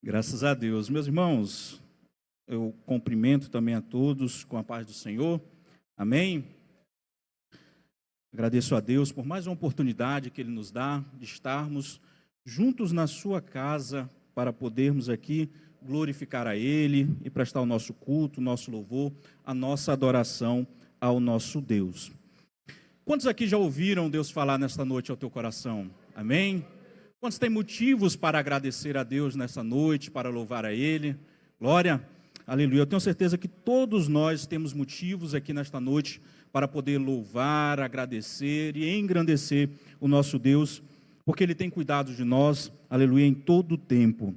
Graças a Deus. Meus irmãos, eu cumprimento também a todos com a paz do Senhor. Amém? Agradeço a Deus por mais uma oportunidade que Ele nos dá de estarmos juntos na sua casa para podermos aqui glorificar a Ele e prestar o nosso culto, o nosso louvor, a nossa adoração ao nosso Deus. Quantos aqui já ouviram Deus falar nesta noite ao teu coração? Amém? Quantos têm motivos para agradecer a Deus nessa noite, para louvar a Ele? Glória, aleluia. Eu tenho certeza que todos nós temos motivos aqui nesta noite para poder louvar, agradecer e engrandecer o nosso Deus, porque Ele tem cuidado de nós, aleluia, em todo o tempo.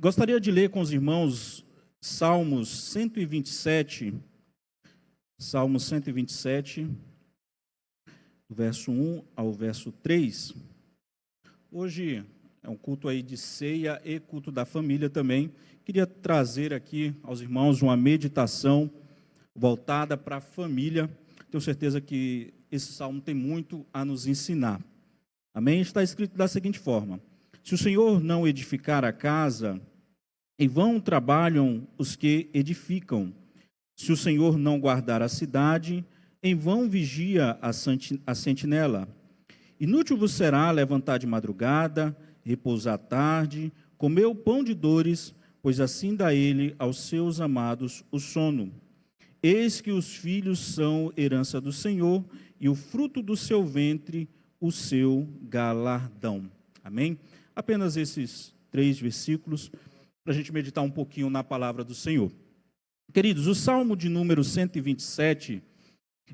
Gostaria de ler com os irmãos Salmos 127, Salmos 127, do verso 1 ao verso 3. Hoje é um culto aí de ceia e culto da família também. Queria trazer aqui aos irmãos uma meditação voltada para a família. Tenho certeza que esse salmo tem muito a nos ensinar. Amém? Está escrito da seguinte forma: se o Senhor não edificar a casa, em vão trabalham os que edificam. Se o Senhor não guardar a cidade, em vão vigia a sentinela. Inútil vos será levantar de madrugada, repousar à tarde, comer o pão de dores, pois assim dá ele aos seus amados o sono. Eis que os filhos são herança do Senhor, e o fruto do seu ventre, o seu galardão. Amém? Apenas esses 3 versículos, para a gente meditar um pouquinho na palavra do Senhor. Queridos, o Salmo de número 127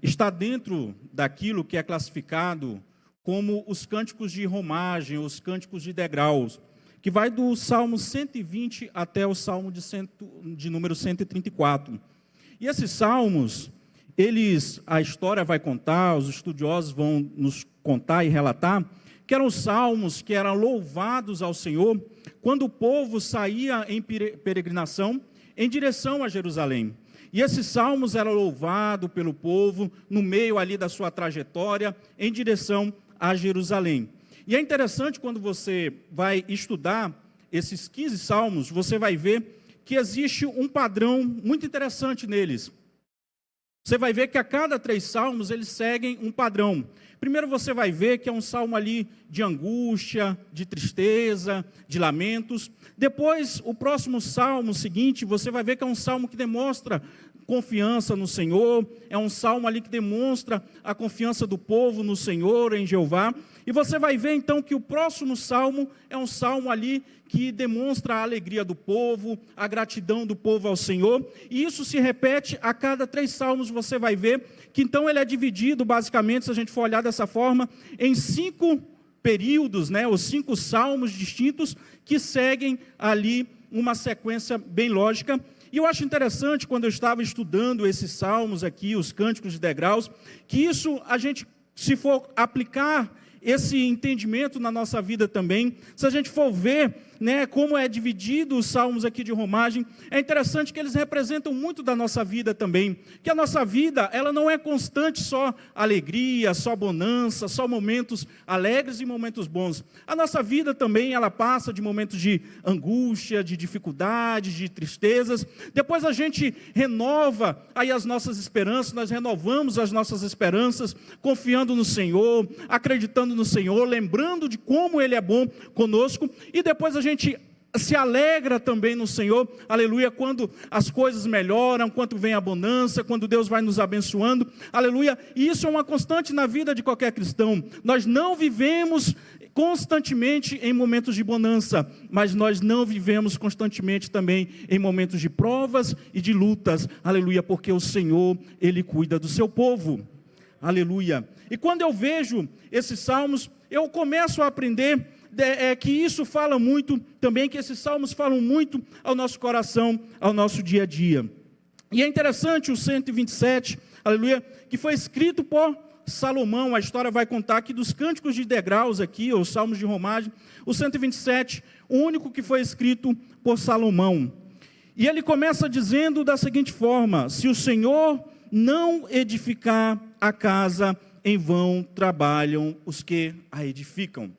está dentro daquilo que é classificado como os cânticos de romagem, os cânticos de degraus, que vai do Salmo 120 até o Salmo de número 134. E esses salmos, a história vai contar, os estudiosos vão nos contar e relatar, que eram salmos que eram louvados ao Senhor quando o povo saía em peregrinação em direção a Jerusalém. E esses salmos eram louvados pelo povo no meio ali da sua trajetória em direção a Jerusalém. E é interessante quando você vai estudar esses 15 salmos, você vai ver que existe um padrão muito interessante neles. Você vai ver que a cada 3 salmos eles seguem um padrão. Primeiro você vai ver que é um salmo ali de angústia, de tristeza, de lamentos. Depois, o próximo salmo seguinte, você vai ver que é um salmo que demonstra confiança no Senhor, é um salmo ali que demonstra a confiança do povo no Senhor, em Jeová. E você vai ver então que o próximo salmo é um salmo ali que demonstra a alegria do povo, a gratidão do povo ao Senhor, e isso se repete a cada 3 salmos. Você vai ver que então ele é dividido basicamente, se a gente for olhar dessa forma, em 5 períodos, os 5 salmos distintos que seguem ali uma sequência bem lógica. E eu acho interessante, quando eu estava estudando esses salmos aqui, os cânticos de degraus, que isso a gente, se for aplicar esse entendimento na nossa vida também, se a gente for ver como é dividido os salmos aqui de romagem, é interessante que eles representam muito da nossa vida também, que a nossa vida, ela não é constante só alegria, só bonança, só momentos alegres e momentos bons. A nossa vida também, ela passa de momentos de angústia, de dificuldades, de tristezas. Depois a gente renova aí as nossas esperanças, nós renovamos as nossas esperanças, confiando no Senhor, acreditando no Senhor, lembrando de como Ele é bom conosco, e depois a gente se alegra também no Senhor, aleluia, quando as coisas melhoram, quando vem a bonança, quando Deus vai nos abençoando, aleluia. E isso é uma constante na vida de qualquer cristão. Nós não vivemos constantemente em momentos de bonança, mas nós não vivemos constantemente também em momentos de provas e de lutas, aleluia, porque o Senhor, Ele cuida do seu povo, aleluia. E quando eu vejo esses salmos, eu começo a aprender que isso fala muito também, que esses salmos falam muito ao nosso coração, ao nosso dia a dia. E é interessante o 127, aleluia, que foi escrito por Salomão. A história vai contar que dos cânticos de degraus aqui, ou salmos de romagem, o 127, o único que foi escrito por Salomão. E ele começa dizendo da seguinte forma: se o Senhor não edificar a casa, em vão trabalham os que a edificam.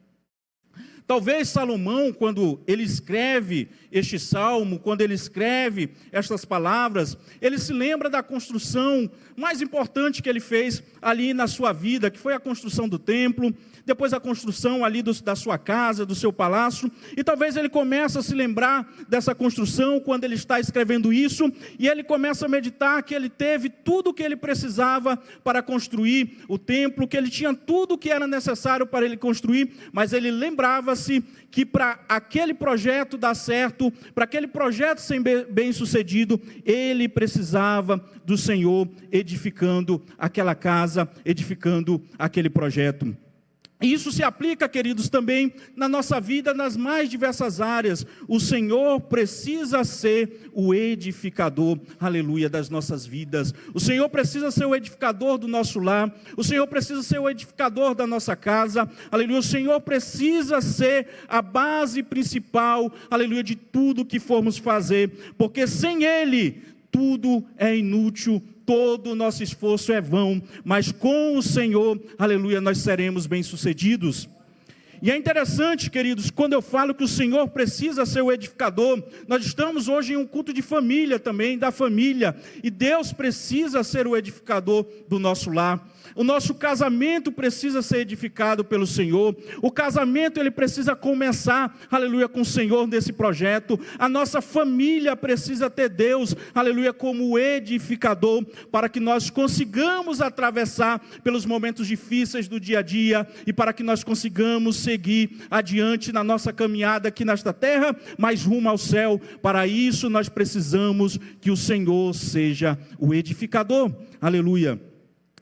Talvez Salomão, quando ele escreve este salmo, quando ele escreve estas palavras, ele se lembra da construção mais importante que ele fez ali na sua vida, que foi a construção do templo, depois a construção ali da sua casa, do seu palácio, e talvez ele comece a se lembrar dessa construção quando ele está escrevendo isso, e ele começa a meditar que ele teve tudo o que ele precisava para construir o templo, que ele tinha tudo o que era necessário para ele construir, mas ele lembrava-se que para aquele projeto dar certo, para aquele projeto ser bem sucedido, ele precisava do Senhor edificando aquela casa, edificando aquele projeto. E isso se aplica, queridos, também na nossa vida, nas mais diversas áreas. O Senhor precisa ser o edificador, aleluia, das nossas vidas. O Senhor precisa ser o edificador do nosso lar. O Senhor precisa ser o edificador da nossa casa, aleluia. O Senhor precisa ser a base principal, aleluia, de tudo que formos fazer, porque sem Ele, tudo é inútil, todo o nosso esforço é vão, mas com o Senhor, aleluia, nós seremos bem-sucedidos. E é interessante, queridos, quando eu falo que o Senhor precisa ser o edificador, nós estamos hoje em um culto de família também, da família, e Deus precisa ser o edificador do nosso lar. O nosso casamento precisa ser edificado pelo Senhor. O casamento, ele precisa começar, aleluia, com o Senhor nesse projeto. A nossa família precisa ter Deus, aleluia, como edificador, para que nós consigamos atravessar pelos momentos difíceis do dia a dia, e para que nós consigamos seguir adiante na nossa caminhada aqui nesta terra, mas rumo ao céu. Para isso nós precisamos que o Senhor seja o edificador, aleluia.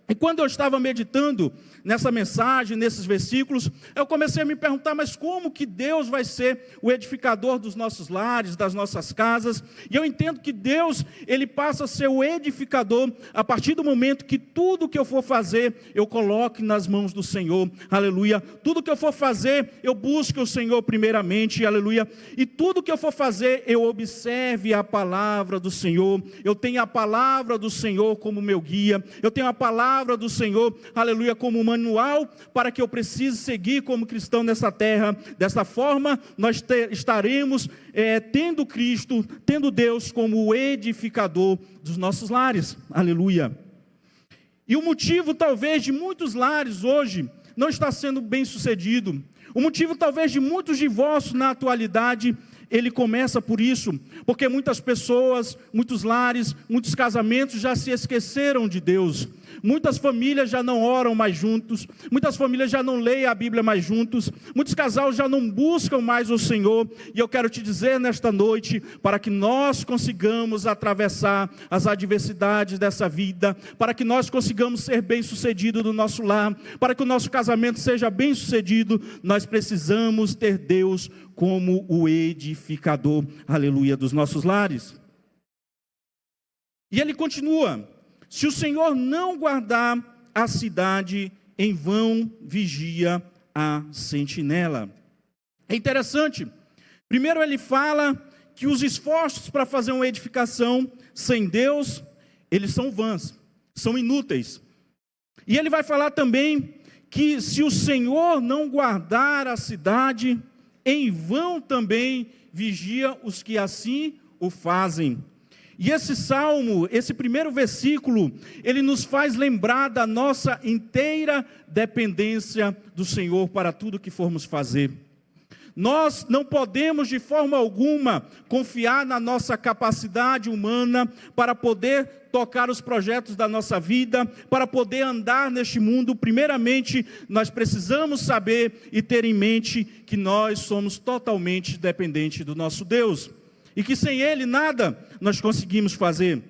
E quando eu estava meditando nessa mensagem, nesses versículos, eu comecei a me perguntar, mas como que Deus vai ser o edificador dos nossos lares, das nossas casas? E eu entendo que Deus, Ele passa a ser o edificador a partir do momento que tudo que eu for fazer, eu coloque nas mãos do Senhor, aleluia. Tudo que eu for fazer, eu busque o Senhor primeiramente, aleluia. E tudo que eu for fazer, eu observe a palavra do Senhor, eu tenho a palavra do Senhor como meu guia, eu tenho a palavra do Senhor, aleluia, como manual para que eu precise seguir como cristão nessa terra. Dessa forma, nós estaremos tendo Cristo, tendo Deus como o edificador dos nossos lares, aleluia. E o motivo talvez de muitos lares hoje não está sendo bem sucedido, o motivo talvez de muitos divórcios na atualidade, ele começa por isso, porque muitas pessoas, muitos lares, muitos casamentos já se esqueceram de Deus. Muitas famílias já não oram mais juntos, muitas famílias já não leem a Bíblia mais juntos, muitos casais já não buscam mais o Senhor. E eu quero te dizer nesta noite, para que nós consigamos atravessar as adversidades dessa vida, para que nós consigamos ser bem-sucedidos no nosso lar, para que o nosso casamento seja bem-sucedido, nós precisamos ter Deus como o edificador, aleluia, dos nossos lares. E ele continua: se o Senhor não guardar a cidade, em vão vigia a sentinela. É interessante, primeiro ele fala que os esforços para fazer uma edificação sem Deus, eles são vãs, são inúteis. E ele vai falar também que se o Senhor não guardar a cidade, em vão também vigia os que assim o fazem. E esse salmo, esse primeiro versículo, ele nos faz lembrar da nossa inteira dependência do Senhor para tudo que formos fazer. Nós não podemos de forma alguma confiar na nossa capacidade humana para poder tocar os projetos da nossa vida, para poder andar neste mundo. Primeiramente, nós precisamos saber e ter em mente que nós somos totalmente dependentes do nosso Deus, e que sem Ele nada nós conseguimos fazer.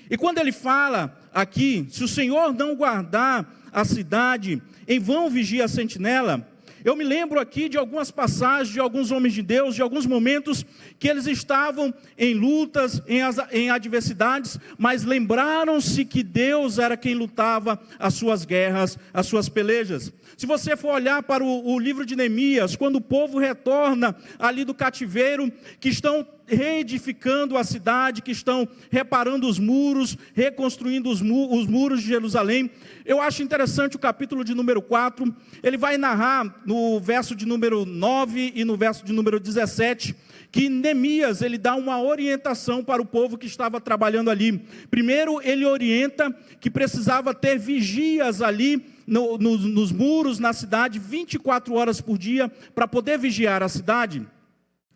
E quando ele fala aqui, se o Senhor não guardar a cidade, em vão vigia a sentinela, eu me lembro aqui de algumas passagens, de alguns homens de Deus, de alguns momentos que eles estavam em lutas, em adversidades, mas lembraram-se que Deus era quem lutava as suas guerras, as suas pelejas. Se você for olhar para o livro de Neemias, quando o povo retorna ali do cativeiro, que estão reedificando a cidade, que estão reparando os muros, reconstruindo os muros de Jerusalém. Eu acho interessante o capítulo de número 4, ele vai narrar no verso de número 9 e no verso de número 17, que Neemias, ele dá uma orientação para o povo que estava trabalhando ali. Primeiro, ele orienta que precisava ter vigias ali nos muros, na cidade, 24 horas por dia, para poder vigiar a cidade.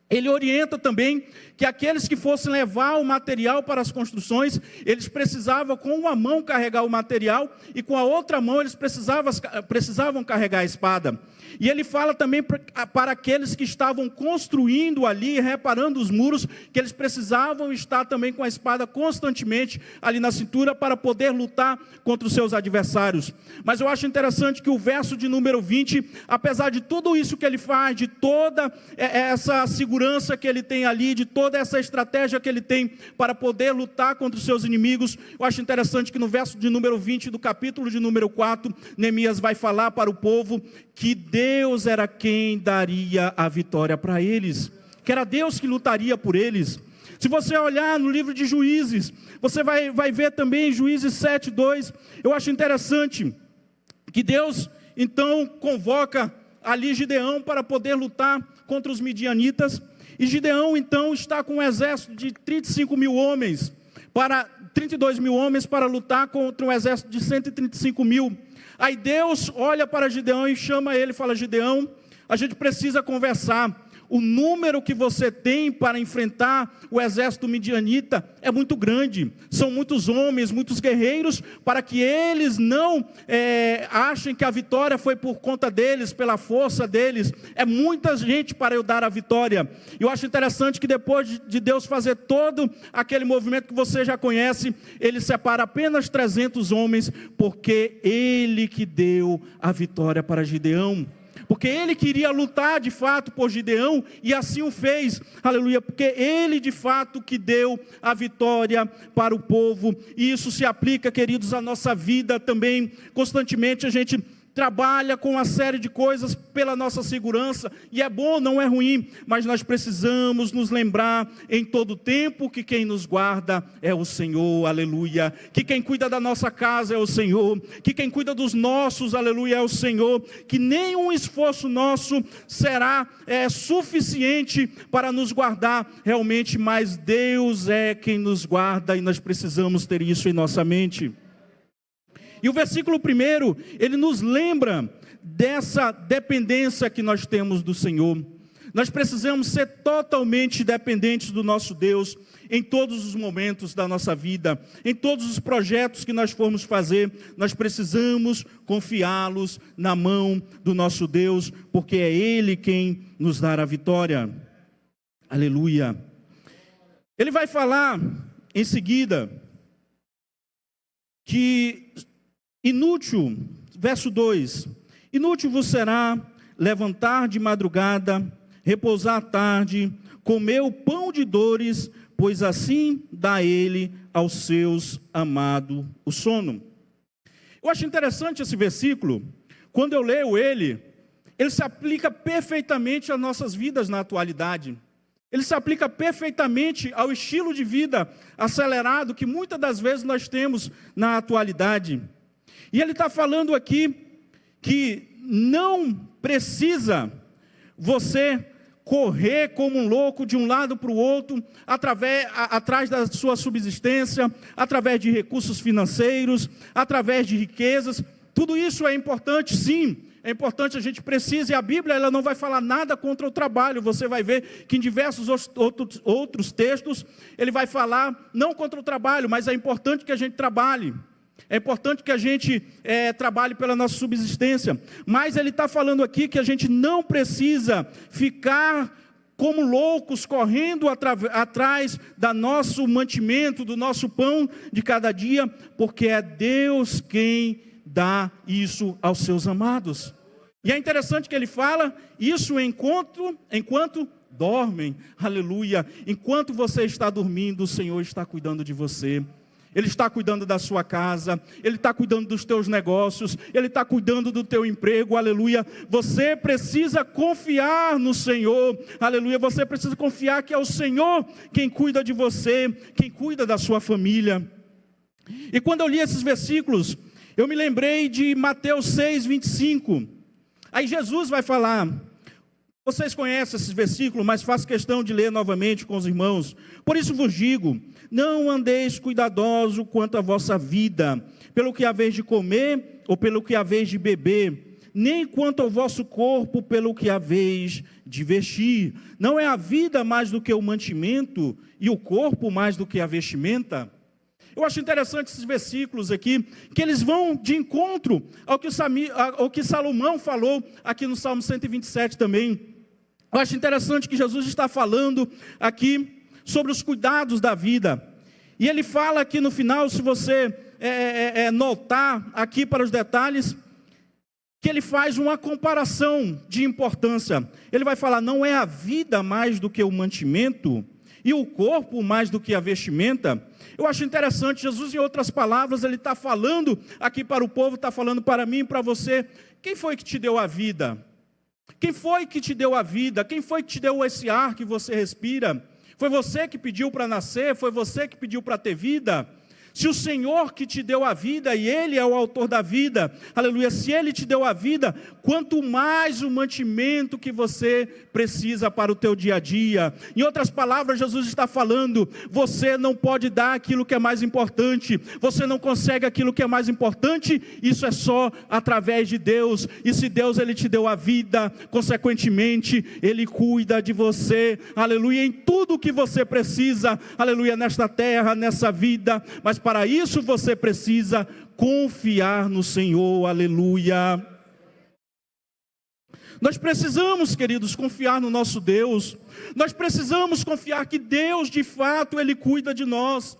Ele orienta também que aqueles que fossem levar o material para as construções, eles precisavam com uma mão carregar o material e com a outra mão eles precisavam carregar a espada. E ele fala também para aqueles que estavam construindo ali, reparando os muros, que eles precisavam estar também com a espada constantemente ali na cintura para poder lutar contra os seus adversários. Mas eu acho interessante que o verso de número 20, apesar de tudo isso que ele faz, de toda essa segurança que ele tem ali, de toda essa estratégia que ele tem para poder lutar contra os seus inimigos, eu acho interessante que no verso de número 20 do capítulo de número 4, Neemias vai falar para o povo que Deus era quem daria a vitória para eles, que era Deus que lutaria por eles. Se você olhar no livro de Juízes, você vai ver também Juízes 7:2, eu acho interessante que Deus então convoca ali Gideão para poder lutar contra os midianitas, e Gideão então está com um exército de 32 mil homens para lutar contra um exército de 135 mil. Aí Deus olha para Gideão e chama ele e fala: Gideão, a gente precisa conversar. O número que você tem para enfrentar o exército midianita é muito grande. São muitos homens, muitos guerreiros, para que eles não achem que a vitória foi por conta deles, pela força deles. É muita gente para eu dar a vitória. Eu acho interessante que depois de Deus fazer todo aquele movimento que você já conhece, Ele separa apenas 300 homens, porque Ele que deu a vitória para Gideão. Porque ele queria lutar de fato por Gideão, e assim o fez, aleluia, porque ele de fato que deu a vitória para o povo. E isso se aplica, queridos, à nossa vida também. Constantemente a gente trabalha com uma série de coisas pela nossa segurança, e é bom, não é ruim, mas nós precisamos nos lembrar em todo tempo que quem nos guarda é o Senhor, aleluia, que quem cuida da nossa casa é o Senhor, que quem cuida dos nossos, aleluia, é o Senhor, que nenhum esforço nosso será suficiente para nos guardar realmente, mas Deus é quem nos guarda, e nós precisamos ter isso em nossa mente. E o versículo 1, ele nos lembra dessa dependência que nós temos do Senhor. Nós precisamos ser totalmente dependentes do nosso Deus em todos os momentos da nossa vida, em todos os projetos que nós formos fazer, nós precisamos confiá-los na mão do nosso Deus, porque é Ele quem nos dá a vitória. Aleluia. Ele vai falar em seguida que inútil, verso 2, inútil vos será levantar de madrugada, repousar à tarde, comer o pão de dores, pois assim dá ele aos seus amados o sono. Eu acho interessante esse versículo. Quando eu leio ele se aplica perfeitamente às nossas vidas na atualidade. Ele se aplica perfeitamente ao estilo de vida acelerado que muitas das vezes nós temos na atualidade. E ele está falando aqui que não precisa você correr como um louco de um lado para o outro, atrás da sua subsistência, através de recursos financeiros, através de riquezas. Tudo isso é importante, sim. É importante, a gente precisa, e a Bíblia ela não vai falar nada contra o trabalho. Você vai ver que em diversos outros textos, ele vai falar não contra o trabalho, mas é importante que a gente trabalhe. É importante que a gente trabalhe pela nossa subsistência. Mas ele está falando aqui que a gente não precisa ficar como loucos, correndo atrás do nosso mantimento, do nosso pão de cada dia, porque é Deus quem dá isso aos seus amados. E é interessante que ele fala isso enquanto dormem, aleluia. Enquanto você está dormindo, o Senhor está cuidando de você. Ele está cuidando da sua casa, Ele está cuidando dos teus negócios, Ele está cuidando do teu emprego, aleluia. Você precisa confiar no Senhor, aleluia. Você precisa confiar que é o Senhor quem cuida de você, quem cuida da sua família. E quando eu li esses versículos, eu me lembrei de Mateus 6, 25. Aí Jesus vai falar, vocês conhecem esses versículos, mas faço questão de ler novamente com os irmãos. Por isso vos digo, não andeis cuidadoso quanto à vossa vida, pelo que haveis de comer ou pelo que haveis de beber, nem quanto ao vosso corpo, pelo que haveis de vestir. Não é a vida mais do que o mantimento e o corpo mais do que a vestimenta? Eu acho interessante esses versículos aqui, que eles vão de encontro ao que Salomão falou aqui no Salmo 127 também. Eu acho interessante que Jesus está falando aqui sobre os cuidados da vida. E ele fala aqui no final, se você notar aqui para os detalhes, que ele faz uma comparação de importância. Ele vai falar, não é a vida mais do que o mantimento e o corpo mais do que a vestimenta? Eu acho interessante, Jesus, em outras palavras, ele está falando aqui para o povo, está falando para mim e para você, quem foi que te deu a vida? Quem foi que te deu a vida? Quem foi que te deu esse ar que você respira? Foi você que pediu para nascer? Foi você que pediu para ter vida? Se o Senhor que te deu a vida, e Ele é o autor da vida, aleluia, se Ele te deu a vida, quanto mais o mantimento que você precisa para o teu dia a dia. Em outras palavras, Jesus está falando, você não pode dar aquilo que é mais importante, você não consegue aquilo que é mais importante, isso é só através de Deus, e se Deus Ele te deu a vida, consequentemente, Ele cuida de você, aleluia, em tudo o que você precisa, aleluia, nesta terra, nessa vida, mas para isso você precisa confiar no Senhor, aleluia. Nós precisamos, queridos, confiar no nosso Deus. Nós precisamos confiar que Deus, de fato, Ele cuida de nós.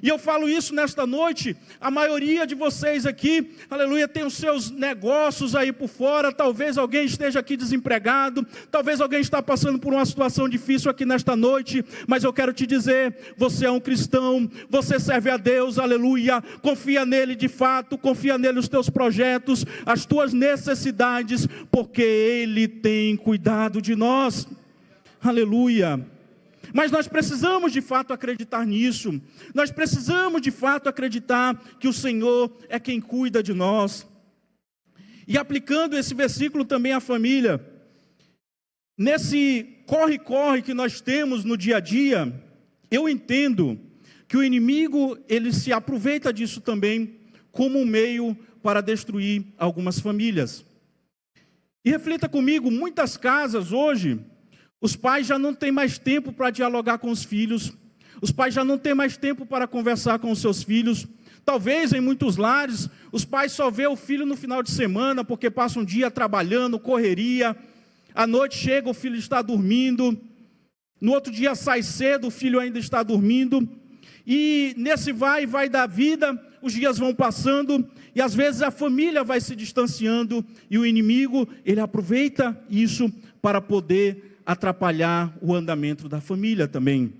E eu falo isso nesta noite, a maioria de vocês aqui, aleluia, tem os seus negócios aí por fora, talvez alguém esteja aqui desempregado, talvez alguém está passando por uma situação difícil aqui nesta noite, mas eu quero te dizer, você é um cristão, você serve a Deus, aleluia, confia nele de fato, confia nele os teus projetos, as tuas necessidades, porque Ele tem cuidado de nós, aleluia. Mas nós precisamos de fato acreditar nisso, nós precisamos de fato acreditar que o Senhor é quem cuida de nós. E aplicando esse versículo também à família, nesse corre-corre que nós temos no dia a dia, eu entendo que o inimigo, ele se aproveita disso também como um meio para destruir algumas famílias. E reflita comigo, muitas casas hoje, os pais já não têm mais tempo para dialogar com os filhos, os pais já não têm mais tempo para conversar com os seus filhos. Talvez em muitos lares, os pais só vê o filho no final de semana, porque passa um dia trabalhando, correria, à noite chega, o filho está dormindo, no outro dia sai cedo, o filho ainda está dormindo, e nesse vai e vai da vida, os dias vão passando, e às vezes a família vai se distanciando, e o inimigo, ele aproveita isso para poder atrapalhar o andamento da família também.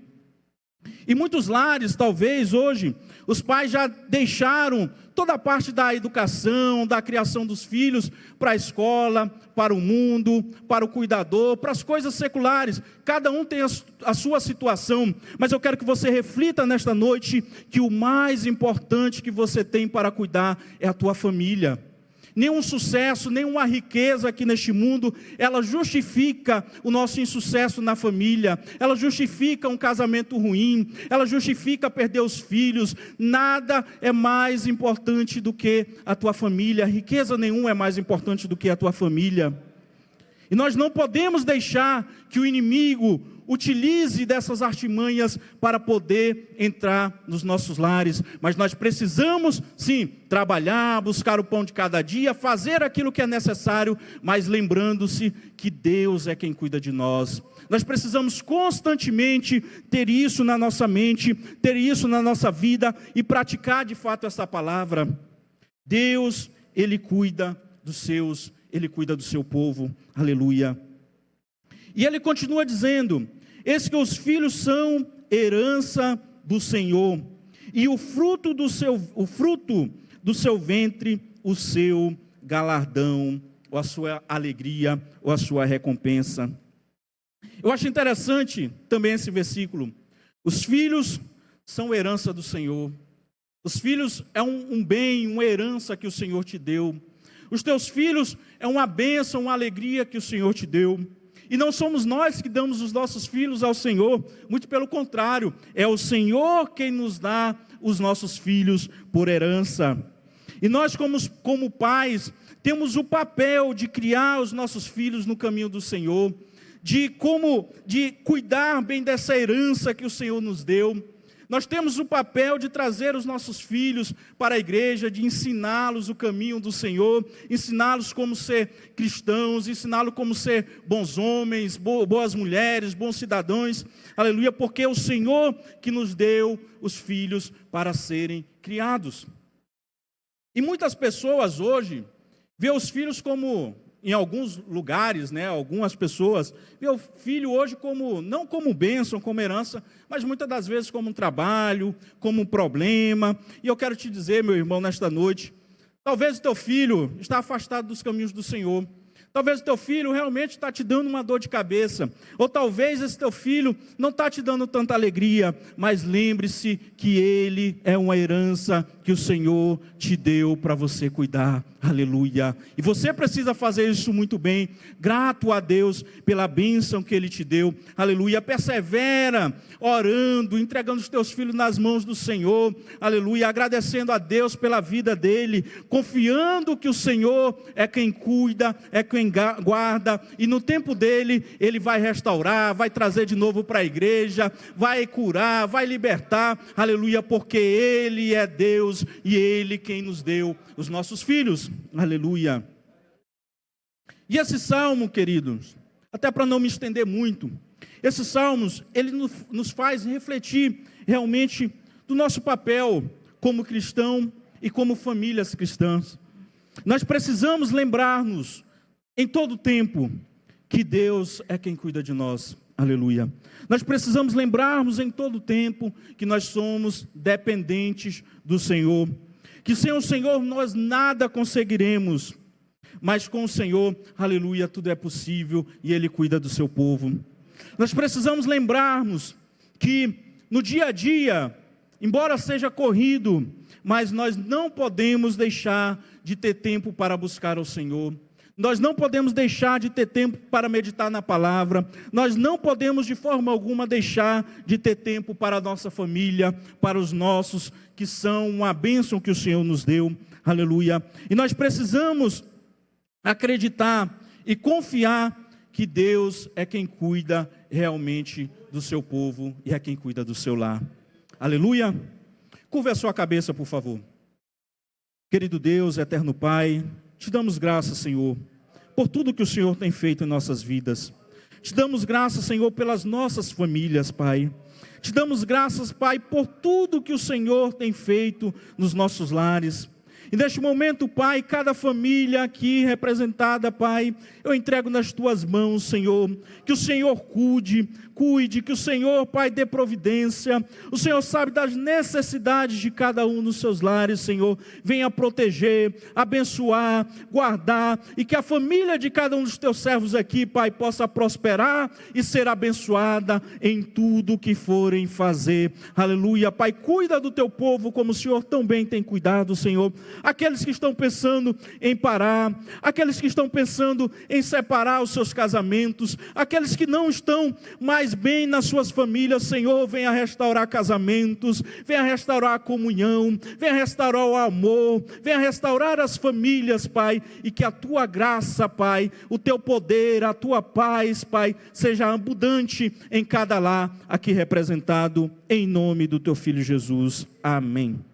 Em muitos lares, talvez hoje, os pais já deixaram toda a parte da educação, da criação dos filhos para a escola, para o mundo, para o cuidador, para as coisas seculares. Cada um tem a sua situação, mas eu quero que você reflita nesta noite que o mais importante que você tem para cuidar é a tua família. Nenhum sucesso, nenhuma riqueza aqui neste mundo, ela justifica o nosso insucesso na família, ela justifica um casamento ruim, ela justifica perder os filhos. Nada é mais importante do que a tua família, riqueza nenhuma é mais importante do que a tua família. E nós não podemos deixar que o inimigo utilize dessas artimanhas para poder entrar nos nossos lares, mas nós precisamos, sim, trabalhar, buscar o pão de cada dia, fazer aquilo que é necessário, mas lembrando-se que Deus é quem cuida de nós. Nós precisamos constantemente ter isso na nossa mente, ter isso na nossa vida e praticar de fato essa palavra. Deus, Ele cuida dos seus, Ele cuida do seu povo, aleluia. E Ele continua dizendo, eis que os filhos são herança do Senhor, e o fruto do seu ventre, o seu galardão, ou a sua alegria, ou a sua recompensa. Eu acho interessante também esse versículo. Os filhos são herança do Senhor. Os filhos é um bem, uma herança que o Senhor te deu. Os teus filhos é uma bênção, uma alegria que o Senhor te deu. E não somos nós que damos os nossos filhos ao Senhor, muito pelo contrário, é o Senhor quem nos dá os nossos filhos por herança. E nós, como pais, temos o papel de criar os nossos filhos no caminho do Senhor, de cuidar bem dessa herança que o Senhor nos deu. Nós temos o papel de trazer os nossos filhos para a igreja, de ensiná-los o caminho do Senhor, ensiná-los como ser cristãos, ensiná-los como ser bons homens, boas mulheres, bons cidadãos, aleluia, porque é o Senhor que nos deu os filhos para serem criados. E muitas pessoas hoje vê os filhos como, em alguns lugares, algumas pessoas vê o filho hoje não como bênção, como herança, mas muitas das vezes como um trabalho, como um problema. E eu quero te dizer, meu irmão, nesta noite, talvez o teu filho está afastado dos caminhos do Senhor. Talvez o teu filho realmente está te dando uma dor de cabeça, ou talvez esse teu filho não está te dando tanta alegria, mas lembre-se que ele é uma herança que o Senhor te deu para você cuidar, aleluia, e você precisa fazer isso muito bem, grato a Deus pela bênção que Ele te deu, aleluia, persevera, orando, entregando os teus filhos nas mãos do Senhor, aleluia, agradecendo a Deus pela vida dele, confiando que o Senhor é quem cuida, é quem guarda, e no tempo dele, Ele vai restaurar, vai trazer de novo para a igreja, vai curar, vai libertar, aleluia, porque Ele é Deus, e Ele quem nos deu os nossos filhos, aleluia. E esse salmo, queridos, até para não me estender muito, esses salmos, ele nos faz refletir realmente do nosso papel como cristão e como famílias cristãs. Nós precisamos lembrar-nos em todo tempo que Deus é quem cuida de nós, aleluia. Nós precisamos lembrar-nos em todo tempo que nós somos dependentes do Senhor, que sem o Senhor nós nada conseguiremos, mas com o Senhor, aleluia, tudo é possível e Ele cuida do seu povo. Nós precisamos lembrar-nos que no dia a dia, embora seja corrido, mas nós não podemos deixar de ter tempo para buscar o Senhor. Nós não podemos deixar de ter tempo para meditar na palavra. Nós não podemos de forma alguma deixar de ter tempo para a nossa família, para os nossos, que são uma bênção que o Senhor nos deu. Aleluia. E nós precisamos acreditar e confiar que Deus é quem cuida realmente do seu povo e é quem cuida do seu lar. Aleluia. Curva a sua cabeça, por favor. Querido Deus, eterno Pai, te damos graças, Senhor, por tudo que o Senhor tem feito em nossas vidas. Te damos graças, Senhor, pelas nossas famílias, Pai. Te damos graças, Pai, por tudo que o Senhor tem feito nos nossos lares. E neste momento, Pai, cada família aqui representada, Pai, eu entrego nas Tuas mãos, Senhor, que o Senhor cuide, que o Senhor, Pai, dê providência. O Senhor sabe das necessidades de cada um nos seus lares, Senhor. Venha proteger, abençoar, guardar, e que a família de cada um dos Teus servos aqui, Pai, possa prosperar e ser abençoada em tudo que forem fazer. Aleluia, Pai, cuida do Teu povo como o Senhor tão bem tem cuidado, Senhor. Aqueles que estão pensando em parar, aqueles que estão pensando em separar os seus casamentos, aqueles que não estão mais bem nas suas famílias, Senhor, venha restaurar casamentos, venha restaurar a comunhão, venha restaurar o amor, venha restaurar as famílias, Pai, e que a Tua graça, Pai, o Teu poder, a Tua paz, Pai, seja abundante em cada lar aqui representado, em nome do Teu Filho Jesus. Amém.